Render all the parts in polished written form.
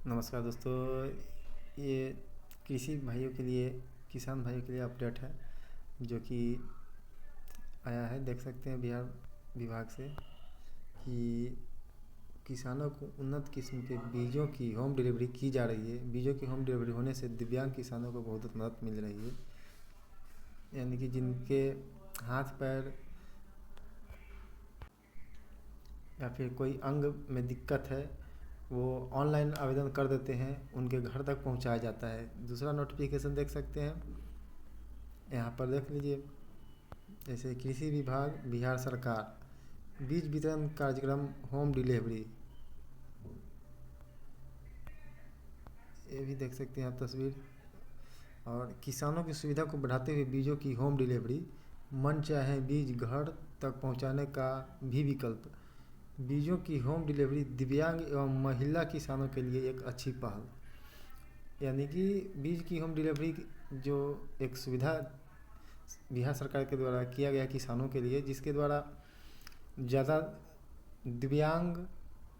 नमस्कार दोस्तों। ये कृषि भाइयों के लिए किसान भाइयों के लिए अपडेट है जो कि आया है। देख सकते हैं बिहार विभाग से कि किसानों को उन्नत किस्म के बीजों की होम डिलीवरी की जा रही है। बीजों की होम डिलीवरी होने से दिव्यांग किसानों को बहुत मदद मिल रही है। यानी कि जिनके हाथ पैर या फिर कोई अंग में दिक्कत है वो ऑनलाइन आवेदन कर देते हैं, उनके घर तक पहुंचाया जाता है। दूसरा नोटिफिकेशन देख सकते हैं, यहाँ पर देख लीजिए। जैसे कृषि विभाग बिहार सरकार बीज वितरण कार्यक्रम होम डिलीवरी, ये भी देख सकते हैं आप तस्वीर। और किसानों की सुविधा को बढ़ाते हुए बीजों की होम डिलीवरी, मन चाहे बीज घर तक पहुंचाने का भी विकल्प। बीजों की होम डिलीवरी दिव्यांग एवं महिला किसानों के लिए एक अच्छी पहल। यानी कि बीज की होम डिलीवरी जो एक सुविधा बिहार सरकार के द्वारा किया गया किसानों के लिए, जिसके द्वारा ज़्यादा दिव्यांग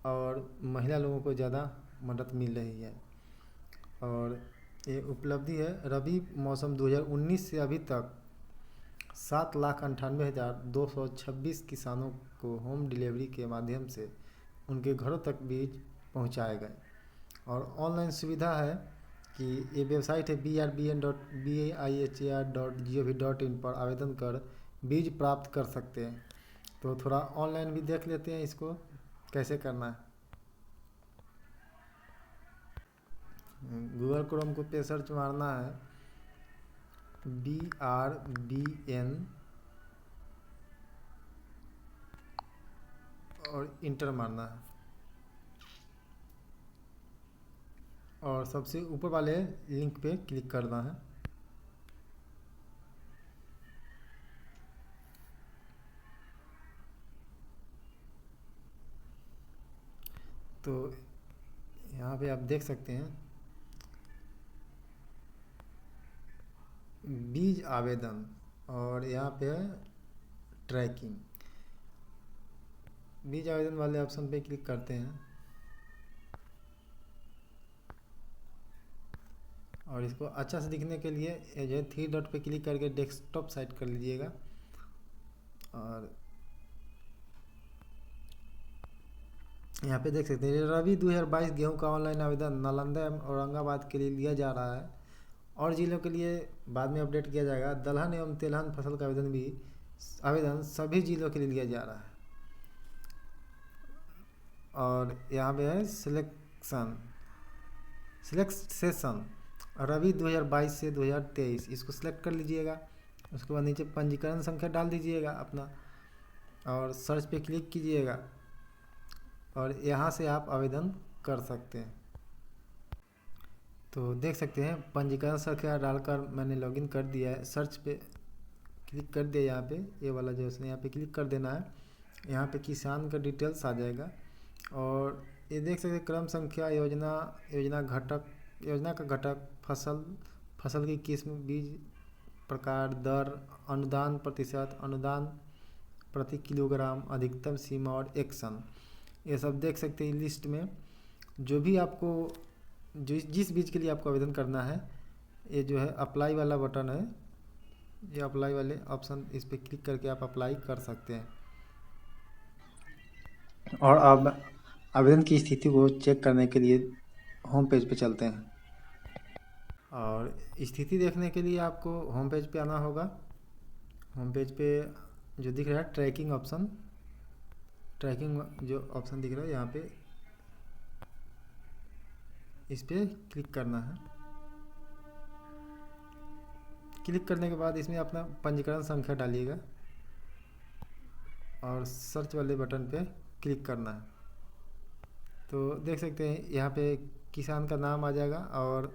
और महिला लोगों को ज़्यादा मदद मिल रही है। और ये उपलब्धि है रबी मौसम 2019 से अभी तक 7,98,226 किसानों को होम डिलीवरी के माध्यम से उनके घरों तक बीज पहुंचाए गए। और ऑनलाइन सुविधा है कि ये वेबसाइट है brbn.bihar.gov.in पर आवेदन कर बीज प्राप्त कर सकते हैं। तो थोड़ा ऑनलाइन भी देख लेते हैं इसको कैसे करना है। गूगल क्रोम को पे सर्च मारना है BRBN और इंटर मारना है। और सबसे ऊपर वाले लिंक पे क्लिक करना है। तो यहाँ पे आप देख सकते हैं बीज आवेदन, और यहाँ पे है ट्रैकिंग। बीज आवेदन वाले ऑप्शन पे क्लिक करते हैं और इसको अच्छा से दिखने के लिए ये जो है 3 डॉट पे क्लिक करके डेस्कटॉप साइट कर लीजिएगा। और यहाँ पे देख सकते हैं रबी 2022 गेहूं का ऑनलाइन आवेदन नालंदा एवं औरंगाबाद के लिए लिया जा रहा है। और जिलों के लिए बाद में अपडेट किया जाएगा। दलहन एवं तिलहन फसल का आवेदन सभी जिलों के लिए लिया जा रहा है। और यहाँ पे है सिलेक्ट सेशन रबी 2022 से 2023, इसको सिलेक्ट कर लीजिएगा। उसके बाद नीचे पंजीकरण संख्या डाल दीजिएगा अपना और सर्च पे क्लिक कीजिएगा और यहाँ से आप आवेदन कर सकते हैं। तो देख सकते हैं पंजीकरण संख्या डालकर मैंने लॉगिन कर दिया है। सर्च पे क्लिक कर दिया, यहाँ पे ये वाला जो है यहाँ पे क्लिक कर देना है। यहाँ पे किसान का डिटेल्स आ जाएगा और ये देख सकते हैं क्रम संख्या, योजना का घटक, फसल की किस्म, बीज प्रकार, दर, अनुदान प्रतिशत, अनुदान प्रति किलोग्राम, अधिकतम सीमा और एक्शन, ये सब देख सकते हैं लिस्ट में। जो भी आपको जिस बीज के लिए आपको आवेदन करना है, ये जो है अप्लाई वाला बटन है, ये अप्लाई वाले ऑप्शन, इस पर क्लिक करके आप अप्लाई कर सकते हैं। और अब आवेदन की स्थिति को चेक करने के लिए होम पेज पे चलते हैं। और स्थिति देखने के लिए आपको होम पेज पे आना होगा। होम पेज पे जो दिख रहा है ट्रैकिंग ऑप्शन, ट्रैकिंग जो ऑप्शन दिख रहा है यहाँ पे, इस पर क्लिक करना है। क्लिक करने के बाद इसमें अपना पंजीकरण संख्या डालिएगा और सर्च वाले बटन पे क्लिक करना है। तो देख सकते हैं यहाँ पे किसान का नाम आ जाएगा और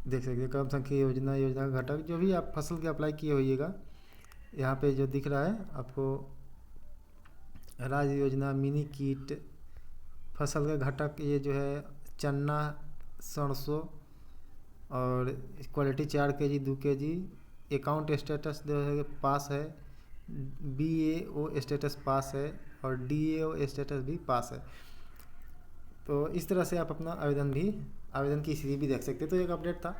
देख सकते हैं क्रम संख्या, योजना का घटक, जो भी आप फसल के अप्लाई किए होइएगा। यहाँ पे जो दिख रहा है आपको राज्य योजना, मिनी किट, फसल का घटक, ये जो है चन्ना, सरसों, और quality 4 kg 2 kg, account status जो है पास है, BAO स्टेटस पास है और DAO स्टेटस भी पास है। तो इस तरह से आप अपना आवेदन की स्थिति भी देख सकते हैं। तो एक अपडेट था।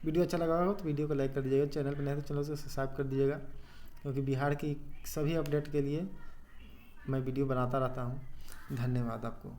वीडियो अच्छा लगा हो तो वीडियो को लाइक कर दीजिएगा, चैनल पर नए तो चैनल को सब्सक्राइब कर दीजिएगा, क्योंकि बिहार की सभी अपडेट के लिए मैं वीडियो बनाता रहता हूँ। धन्यवाद आपको।